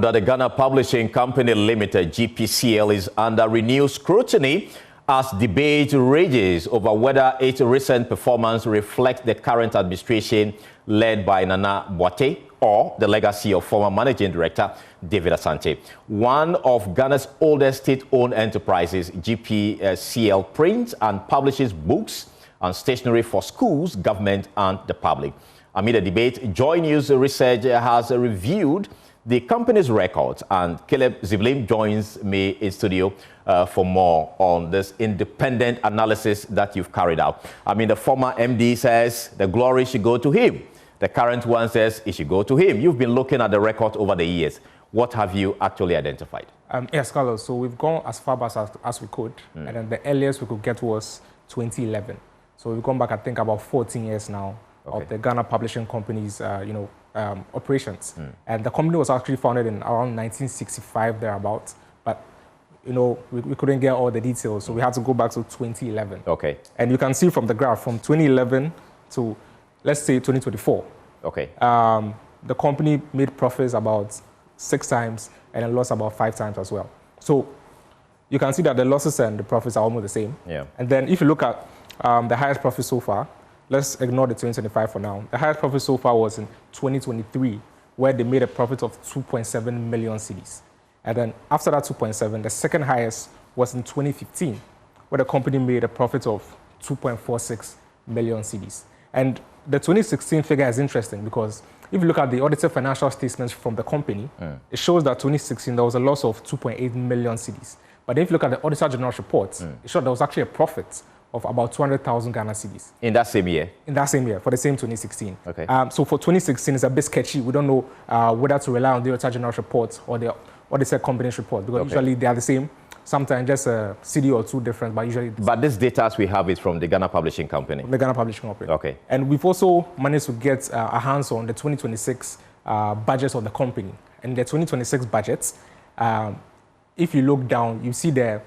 that the Ghana Publishing Company Limited, GPCL, is under renewed scrutiny as debate rages over whether its recent performance reflects the current administration led by Nana Boate or the legacy of former Managing Director David Asante. One of Ghana's oldest state-owned enterprises, GPCL prints and publishes books and stationery for schools, government, and the public. Amid the debate, JoyNews Research has reviewed the company's records, and Caleb Ziblim joins me in studio for more on this independent analysis that you've carried out. I mean, the former MD says the glory should go to him. The current one says it should go to him. You've been looking at the record over the years. What have you actually identified? Yes, Carlos. So we've gone as far back as we could, and then the earliest we could get was 2011. So we've gone back, I think, about 14 years now of the Ghana Publishing Company's, operations. And the company was actually founded in around 1965 thereabouts, but we couldn't get all the details, so we had to go back to 2011. Okay. And you can see from the graph from 2011 to, let's say, 2024. Okay. The company made profits about 6 times and then lost about 5 times as well. So you can see that the losses and the profits are almost the same. Yeah. And then if you look at the highest profit so far, let's ignore the 2025 for now. The highest profit so far was in 2023, where they made a profit of 2.7 million cedis. And then after that 2.7, the second highest was in 2015, where the company made a profit of 2.46 million cedis. And the 2016 figure is interesting because if you look at the audited financial statements from the company, it shows that 2016 there was a loss of 2.8 million cedis. But if you look at the Auditor General's report, it showed there was actually a profit of about 200,000 Ghana cedis. In that same year? In that same year, for the same 2016. Okay. So for 2016, it's a bit sketchy. We don't know whether to rely on the Auditor General's report or the Auditor Company's report, because usually they are the same. Sometimes just a CD or two different, but usually... But this data as we have is from the Ghana Publishing Company? The Ghana Publishing Company. Okay. And we've also managed to get our hands on the 2026 budgets of the company. And the 2026 budgets, if you look down, you see the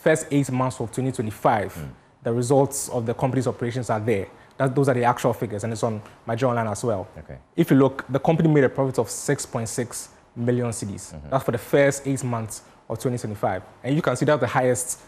first 8 months of 2025, the results of the company's operations are there. Those are the actual figures, and it's on my journal line as well. Okay. If you look, the company made a profit of 6.6 million cedis. That's for the first 8 months of 2025. And you can see that's the highest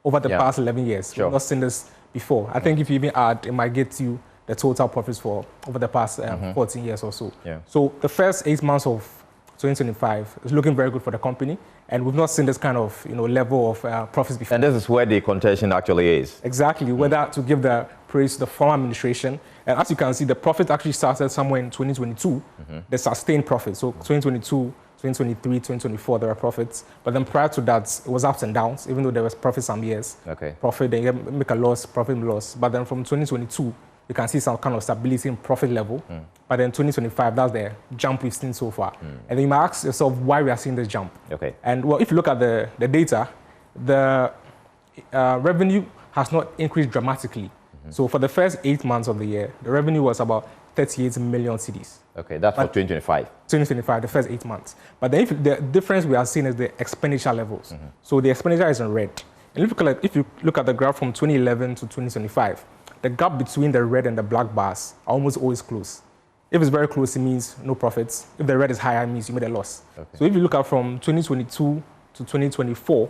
over the past 11 years. Sure. We've not seen this before. I think if you even add, it might get you the total profits for over the past 14 years or so. Yeah. So the first 8 months of 2025 is looking very good for the company, and we've not seen this kind of level of profits before. And this is where the contention actually is. Exactly, whether to give the praise to the former administration. And as you can see, the profit actually started somewhere in 2022, the sustained profit. So 2022, 2023, 2024, there were profits. But then prior to that, it was ups and downs, even though there was profit some years. Okay. Profit, then you make a loss, profit, loss. But then from 2022, you can see some kind of stability in profit level. But then 2025, that's the jump we've seen so far. And then you might ask yourself why we are seeing this jump. Okay. And well, if you look at the data, the revenue has not increased dramatically. So for the first 8 months of the year, the revenue was about 38 million cedis. Okay, that's for 2025. 2025, the first 8 months. But then the difference we are seeing is the expenditure levels. So the expenditure is in red. And if you look at the graph from 2011 to 2025, the gap between the red and the black bars are almost always close. If it's very close, it means no profits. If the red is higher, it means you made a loss. Okay. So if you look at from 2022 to 2024,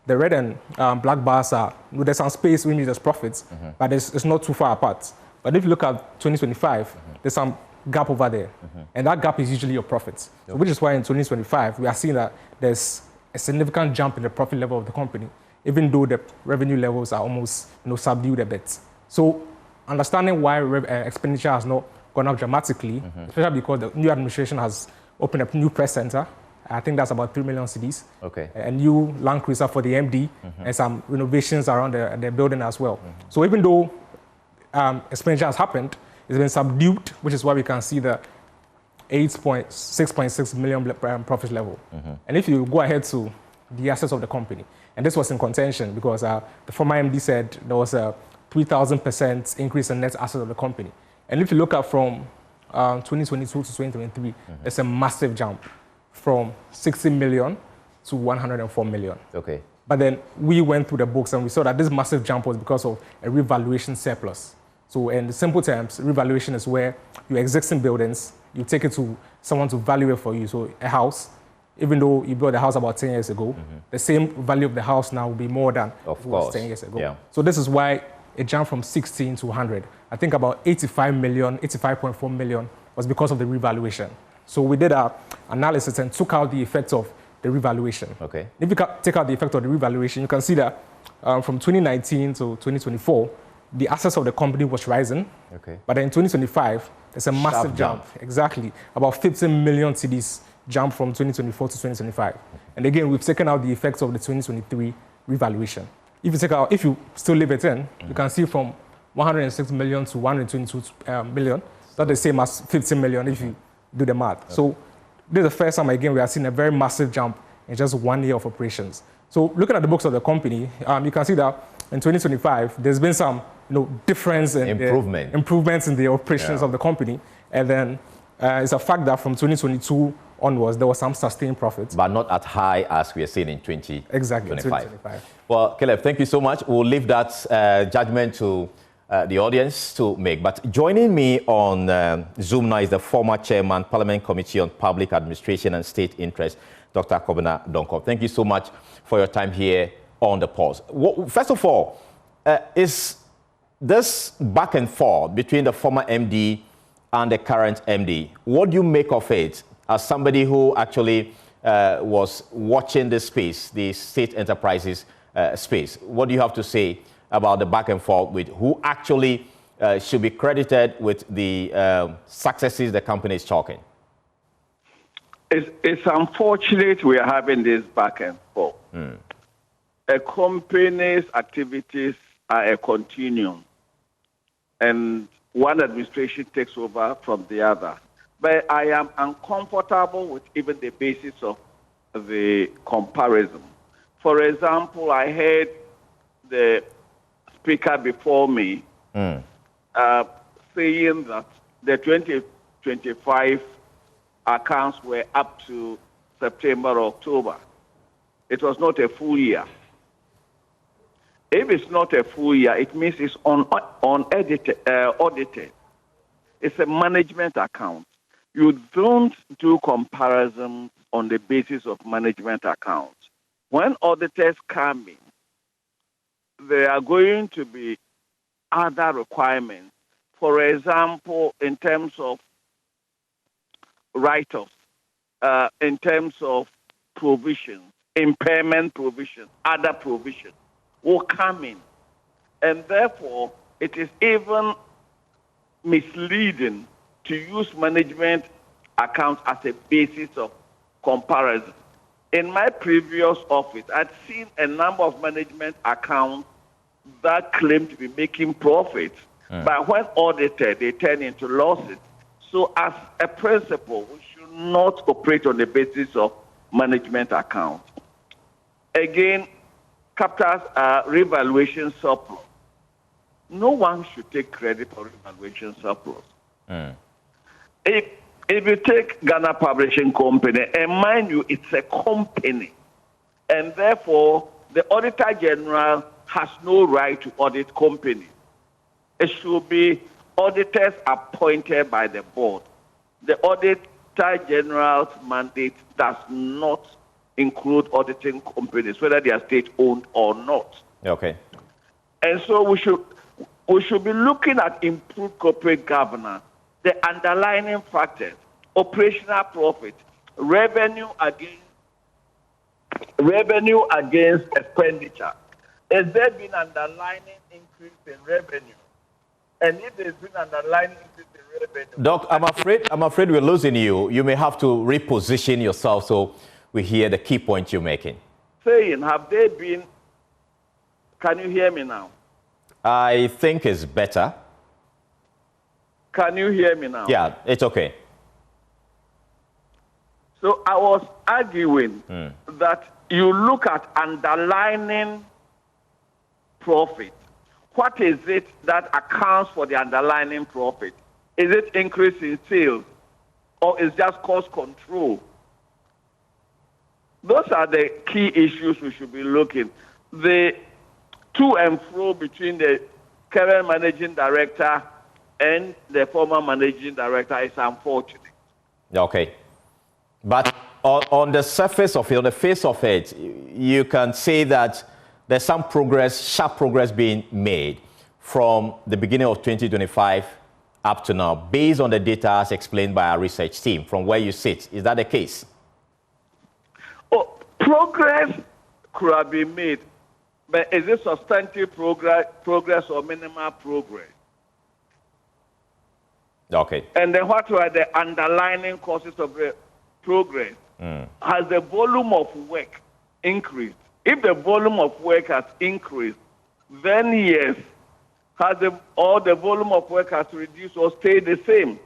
the red and black bars are, there's some space, which means there's profits, but it's not too far apart. But if you look at 2025, there's some gap over there. And that gap is usually your profits. So which is why in 2025, we are seeing that there's a significant jump in the profit level of the company, even though the revenue levels are almost subdued a bit. So understanding why expenditure has not gone up dramatically, especially because the new administration has opened a new press center. I think that's about 3 million cedis. Okay. A new Land Cruiser for the MD, and some renovations around the building as well. So even though expenditure has happened, it's been subdued, which is why we can see the 6.6 million profit level. And if you go ahead to the assets of the company, and this was in contention because the former MD said there was a 3,000% increase in net assets of the company. And if you look at from 2022 to 2023, there's a massive jump from 60 million to 104 million. Okay. But then we went through the books and we saw that this massive jump was because of a revaluation surplus. So in simple terms, revaluation is where your existing buildings, you take it to someone to value it for you. So a house, even though you built a house about 10 years ago, the same value of the house now will be more than it was 10 years ago. Yeah. So this is why it jumped from 16 to 100. I think about 85.4 million was because of the revaluation. So we did our analysis and took out the effect of the revaluation. Okay. If you take out the effect of the revaluation, you can see that from 2019 to 2024, the assets of the company was rising. Okay. But then in 2025, there's a massive jump. Exactly. About 15 million cedis jump from 2024 to 2025. And again, we've taken out the effects of the 2023 revaluation. If you still leave it in, you can see from 106 million to 122 million. That's the same as 15 million if you do the math. Okay. So this is the first time, again, we are seeing a very massive jump in just 1 year of operations. So looking at the books of the company, you can see that in 2025, there's been some difference in improvements in the operations of the company. And then it's a fact that from 2022 onwards, there was some sustained profits. But not as high as we are seeing in 2025. Exactly, 2025. Well, Caleb, thank you so much. We'll leave that judgment to the audience to make. But joining me on Zoom now is the former chairman, Parliament Committee on Public Administration and State Interest, Dr. Kobina Donkor. Thank you so much for your time here on The Pulse. First of all, is this back and forth between the former MD and the current MD, what do you make of it as somebody who actually was watching this space, the state enterprises space? What do you have to say about the back and forth with who actually should be credited with the successes the company is chalking? It's unfortunate we are having this back and forth. A company's activities are a continuum, and one administration takes over from the other. But I am uncomfortable with even the basis of the comparison. For example, I heard the speaker before me saying that the 2025 accounts were up to September or October. It was not a full year. If it's not a full year, it means it's audited. It's a management account. You don't do comparisons on the basis of management accounts. When auditors come in, there are going to be other requirements. For example, in terms of write-offs, in terms of provisions, impairment provisions, other provisions will come in. And therefore, it is even misleading to use management accounts as a basis of comparison. In my previous office, I'd seen a number of management accounts that claim to be making profits, but when audited, they turn into losses. So as a principle, we should not operate on the basis of management accounts. Again, captures revaluation surplus. No one should take credit for revaluation surplus. If you take Ghana Publishing Company, and mind you, it's a company, and therefore the Auditor General has no right to audit companies. It should be auditors appointed by the board. The Auditor General's mandate does not include auditing companies, whether they are state-owned or not. Okay. And so we should be looking at improved corporate governance, the underlying factors, operational profit, revenue against expenditure. Has there been underlying increase in revenue? And if there's been underlying increase in revenue... Doc, I'm afraid we're losing you. You may have to reposition yourself so we hear the key point you're making. Saying, have they been... Can you hear me now? I think it's better. Can you hear me now? Yeah, it's okay. So I was arguing that you look at underlying profit. What is it that accounts for the underlying profit? Is it increase in sales or is just cost control? Those are the key issues we should be looking. The to and fro between the current managing director and the former managing director is unfortunate. Okay. But on the surface of it, on the face of it, you can say that there's some progress, sharp progress being made from the beginning of 2025 up to now, based on the data as explained by our research team, from where you sit. Is that the case? Oh, progress could have been made, but is it substantive progress or minimal progress? Okay. And then what were the underlying causes of the progress? Has the volume of work increased? If the volume of work has increased, then yes. Or the volume of work has reduced or stayed the same?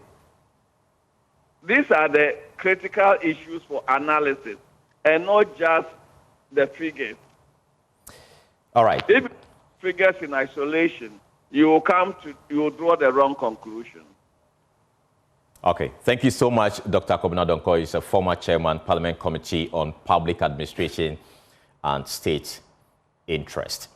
These are the critical issues for analysis, and not just the figures. All right. If figures in isolation, you will draw the wrong conclusion. Okay. Thank you so much, Dr. Kobina Donkor. He's a former chairman, Parliament Committee on Public Administration and State Interest.